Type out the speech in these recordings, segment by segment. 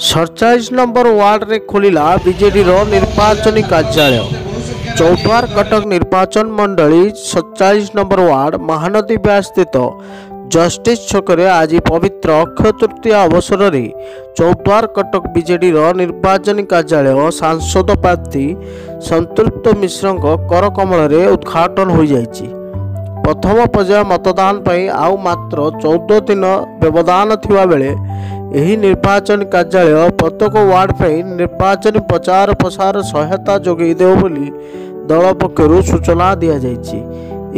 सड़चाश number ward रे खोलिला BJD निर्वाचन कार्यालय। चौद्वार कटक निर्वाचन मंडली 47 नंबर वार्ड महानदी ब्यास स्थित जस्टिस छकरे आज पवित्र अक्षय तृतीया अवसर में चौद्वार कटक बीजेडी निर्वाचन कार्यालय सांसद प्रार्थी संतृप्त मिश्र कर कमल उद्घाटन हो जाइछि। प्रथम पर्याय मतदान पर आउ मात्र 14 दिन व्यवधान थिबा बेले एही निर्वाचन कार्यालय प्रत्येक वार्ड पर निर्वाचन प्रचार प्रसार सहायता जोगई देव बोली दल पक्षर सूचना दि जाइछि।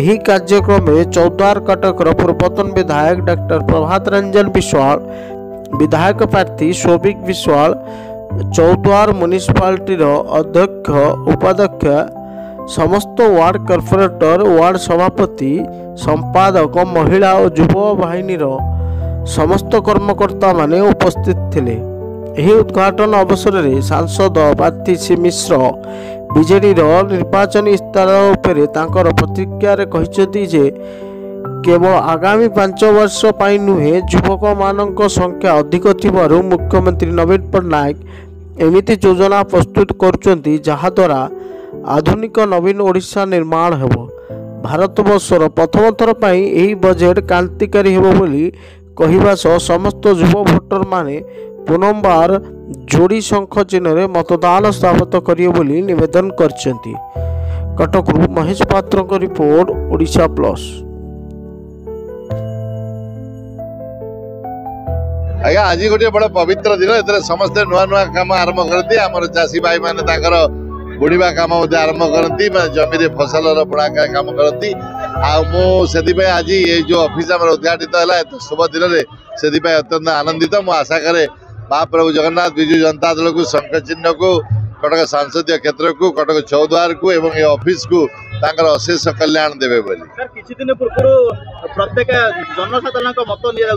एही कार्यक्रम में चौद्वार कटक पूर्वतन विधायक डॉक्टर प्रभात रंजन विश्वाल, विधायक प्रार्थी सौभिक विश्वाल, चौद्वार म्युनिसिपालिटी अध्यक्ष उपाध्यक्ष, समस्त वार्ड कॉर्पोरेटर, वार्ड सभापति, संपादक, महिला और युवा बाहिनी समस्त कर्मकर्ता माने उपस्थित थिले। एही उद्घाटन अवसर में सांसद प्रार्थी श्री मिश्र बीजेडी निर्वाचन इस्तार उपरे तांकर प्रतिक्रिया रे कहिसेंती जे केवल आगामी 5 वर्ष पाई नुहे युवक मानक संख्या अधिक थिबारु मुख्यमंत्री नवीन पट्टनायक एमिति योजना प्रस्तुत करुचंती जहाद्वारा आधुनिक नवीन ओडिशा निर्माण हेबो। भारतवर्षर प्रथम थर पाई एही बजेट क्रांतिकारी हेबो बोली कहिबा सह समस्त युवा भोटर माने पुनर्बार जोड़ी शंख चिन्ह मतदान स्थापित करिए बोली निवेदन करछंती। कटकरू महेश पात्र को रिपोर्ट, ओडिशा प्लस। आज्ञा आज गोटे बड़ा पवित्र दिन, ए समस्त नुआ नुआ काम आरंभ करती। आम चाषी भाई मैंने बुणवा काम आरंभ करती, जमी फसल बुणा काम करती। मुझे आज ये जो ऑफिस उद्घाटित है शुभ दिन में अत्यंत आनंदित। मु आशा करे महाप्रभु जगन्नाथ विजु जनता दल को, शंख चिन्ह को, कटक संसदीय क्षेत्र को, कटक चौद्वार को एवं ये ऑफिस को अशेष कल्याण देवे बोली। किछि दिन पूर्व प्रत्येक जनसाधारण मत निया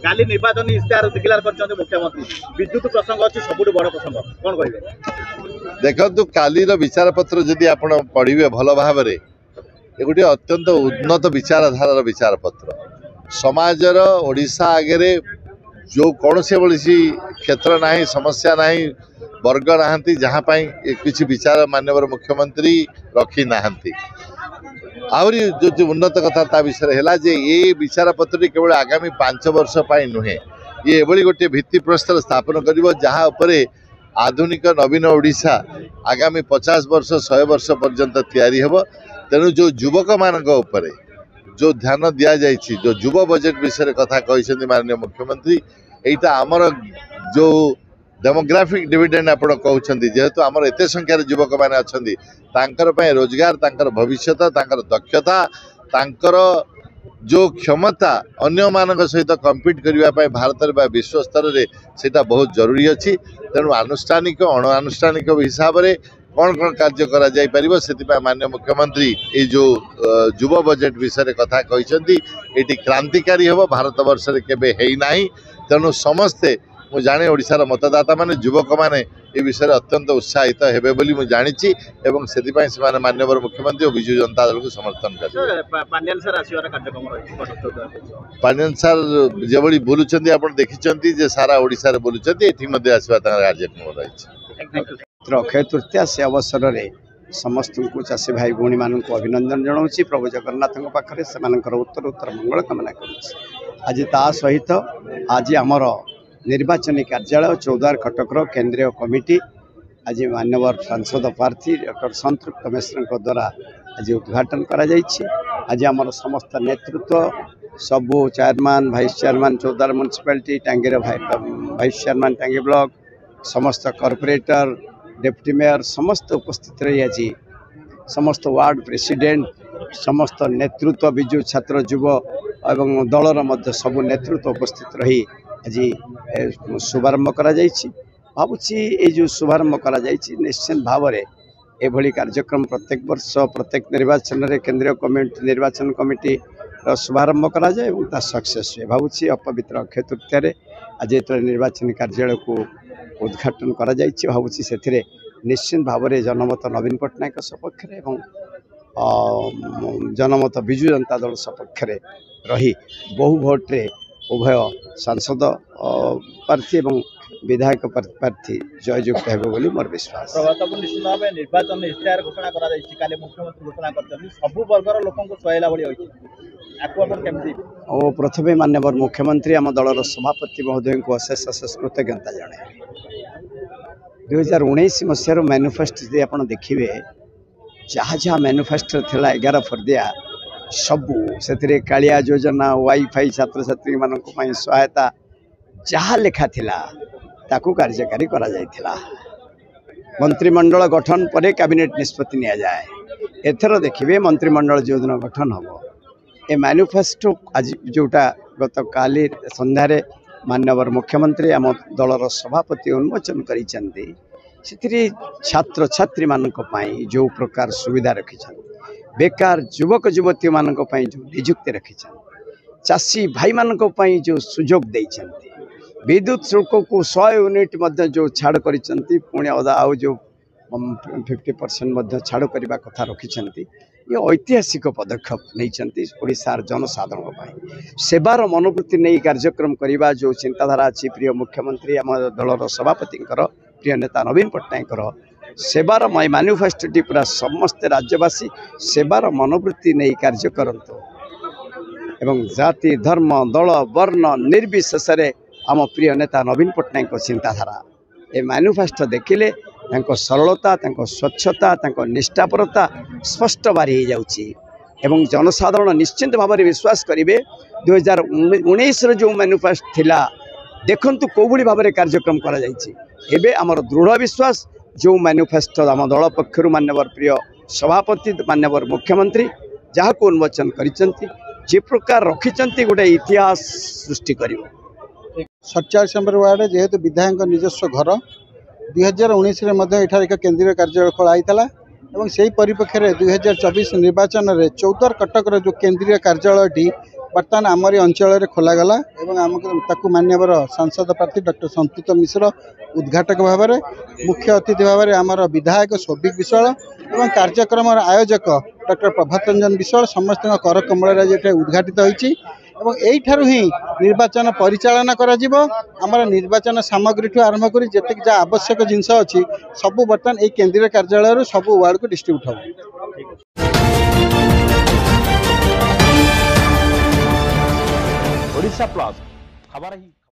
काली निर्वाचन इस्ताहार डिक्लेयर करछन्ते मुख्यमंत्री। विद्युत प्रसंग अछि सबुठ बड़ प्रसंग, कोन कहिबे? देखंतु काली रो विचार पत्र जदि आपण पढिबे भल भाव रे ए गोटे अत्यंत उन्नत विचारधारा विचार पत्र। समाजर ओडिशा आगे जो कौन से क्षेत्र ना, समस्या ना, वर्ग ना जहाँ किसी विचार माननीय मुख्यमंत्री रखी ना। आहरी जो उन्नत कथा ता विषय है जे ये विचार पत्र केवल आगामी 5 वर्ष पाई नुहे, ये एभली गोटे भित्ति प्रस्तर स्थापन कर जहाँ उपरे आधुनिक नवीन ओडिशा आगामी 50 वर्ष 100 वर्ष पर्यंत तैयारी हेब। तेणु जो युवक मानक उपरे जो ध्यान दि जाइए, जो युव बजेट विषय कथा कहते माननीय मुख्यमंत्री, एटा आमर जो डेमोग्राफिक डिविडेंड आप कहते जेहेतु आमर एत संख्यार युवक मैंने अच्छा रोजगार, तांकर भविष्य, तांकर दक्षता, तांकर जो क्षमता अन्य मानक सहित कम्पीट करने भारत में विश्व स्तर में सेटा बहुत जरूरी अच्छी। तेणु आनुष्ठानिक अणानुष्ठानिक हिसाब से कौन कौन कार्य करा जाई परिबो सेतिपा माननीय मुख्यमंत्री ये जो युव बजेट विषय कथा कहते ये क्रांतिकारी हेबो, भारत वर्ष रे केबे हेई नाही। तेणु समस्ते मु जाने ओडिशार मतदाता माने युवक माने ये विषय अत्यंत उत्साहित हेबे बोली मु जानिछि एवं सेतिपा से माननीय मुख्यमंत्री और विजु जनता दल को समर्थन कर। पांड्यान सर आसीवार कार्यक्रम रही, पांड्यान सर जेभली बोलुचंदी आपण देखिचंदी जे सारा ओडिसा रे बोलुचंदी, एठी मध्ये आसीवा कार्यक्रम रही। अक्षय तृतीया से अवसर में समस्त को चाषी भाई भूणी मान अभिनंदन जनाऊँ। प्रभु जगन्नाथ पाखे से उत्तर उत्तर मंगल कामना करुँच। आज ता सहित आज आमर निर्वाचन कार्यालय चौद्वार कटकर केंद्रीय कमिटी आज माननीय सांसद प्रार्थी डॉक्टर संतृप्त मिश्र द्वारा आज उद्घाटन करा जाइछि। आज आमर समस्त नेतृत्व सबू chairman, vice chairman Choudwar municipality, टांगीर भाइस चेयरमैन टांगी ब्लॉक, समस्त कॉर्पोरेटर, डेप्यूटी मेयर समस्त उपस्थित रही। आज समस्त वार्ड प्रेसिडेंट, समस्त नेतृत्व, विजु छात्र युव एवं दलर मध्य सबु नेतृत्व उपस्थित रही आज शुभारंभ करा जाइछि। भावुछि ये जो शुभारंभ करा जाइछि निश्चित भाव में एभली कार्यक्रम प्रत्येक वर्ष प्रत्येक निर्वाचन रे केंद्रीय कमिटी निर्वाचन कमिटी शुभारंभ करा जाए और ता सक्सेस हुए। भावुछि अपवित्र अक्षय तृतीया आज ये निर्वाचन कार्यालय को उद्घाटन करा जाइछि। भावुछि सेथिरे निश्चित भाव में जनमत नवीन पट्टनायक सपक्ष जनमत विजु जनता दल सपक्ष रही बहु भोट्रे उभय सांसद प्रार्थी एवं विधायक प्रार्थी जययुक्त हेबे बोली मोर विश्वास। प्रभातपुर निश्चित भाव निर्वाचन इश्तेहार घोषणा करा मुख्यमंत्री घोषणा कर सब वर्गर लोक सुहाइला भाई होती और प्रथमे माननीय मुख्यमंत्री आम दलर सभापति महोदय को अशेष अशेष कृतज्ञता जनाए। 2019 मसीहार मैनिफेस्ट यदि आप देखिए जहाँ जहाँ मैनिफेस्ट थिला 11 फरदिया सबू से कालिया योजना वाईफाई छात्र छात्री मानक सहायता जहाँ लेखा थिला ताकू कार्यकारी करा जायथिला। मंत्रिमंडल गठन पर कैबिनेट निष्पत्ति निया जाए। एथर देखिए मंत्रिमंडल जो दिन गठन हम ए मैनिफेस्टो आज जोटा गत काली संध्यारे माननीय मुख्यमंत्री आम दलर सभापति उन्मोचन करिसेंती से छात्र छात्री मानक पई जो प्रकार सुविधा रखी बेकार युवक युवती मानक पई जो नियुक्ति रखी चाषी भाई मानक पई जो सुजोग देइछंती विद्युत शुल्क को 100 यूनिट मध्य जो छाड़ करिसेंती पुणी अदा आउ जो 50% मध्य छाड़ करने कथा रखिंट ये ऐतिहासिक पदक्षेप नहीं ओडिशार जनसाधारण पाई सेवार मनोवृत्ति नहीं कार्यक्रम करने जो चिंताधारा अच्छी प्रिय मुख्यमंत्री आम दलर सभापति प्रिय नेता नवीन पट्टनायक सेवार मैनिफेस्टोटी पूरा समस्त राज्यवासी सेवार मनोवृत्ति नहीं कार्य करंतु एवं जाति धर्म दल वर्ण निर्विशेष आम प्रिय नेता नवीन पट्टनायक चिंताधारा ए मैनिफेस्टो देखिले सरलता स्वच्छता निष्ठापरता स्पष्ट बारी हो जाउची एवं जनसाधारण निश्चिंत भाव में विश्वास करेंगे 2019 जो मैनिफेस्टो थिला देखंतु कोबुली भाव में कार्यक्रम करा जायछि एबे आमर दृढ़ विश्वास जो मैनिफेस्टो आम दल पक्षर मान्यवर प्रिय सभापति मान्यवर मुख्यमंत्री जहाँ को उन्मोचन करिसेंती जे प्रकार रखिसेंती गोटे इतिहास सृष्टि करिवो। 47 नंबर वार्ड जेहेतु विधायक निजस्व घर 2019 एक केंद्रीय कार्यालय खोलाई और से परिप्रेक्षी में 2024 निर्वाचन में चौद्वार कटकर जो केंद्रीय कार्यालय बर्तमान आमरी अंचल खोलागला और मान्यवर सांसद प्रार्थी डॉक्टर संतुत मिश्र उद्घाटक भाव में मुख्य अतिथि भाव में आमर विधायक सौभिक विश्वाल और कार्यक्रम आयोजक डॉक्टर प्रभात रंजन विश्वाल समस्त कर कमल उद्घाटित होती एठारू ही निर्वाचन परिचालना करा जिवो। आमर निर्वाचन सामग्री ठू आरंभ कर जेतिक जा आवश्यक जिनस अच्छी सबू बर्तमान ये केंद्रीय कार्यालय सबू वार्ड को डिस्ट्रीब्यूट हो। ओडिशा प्लस खबर ही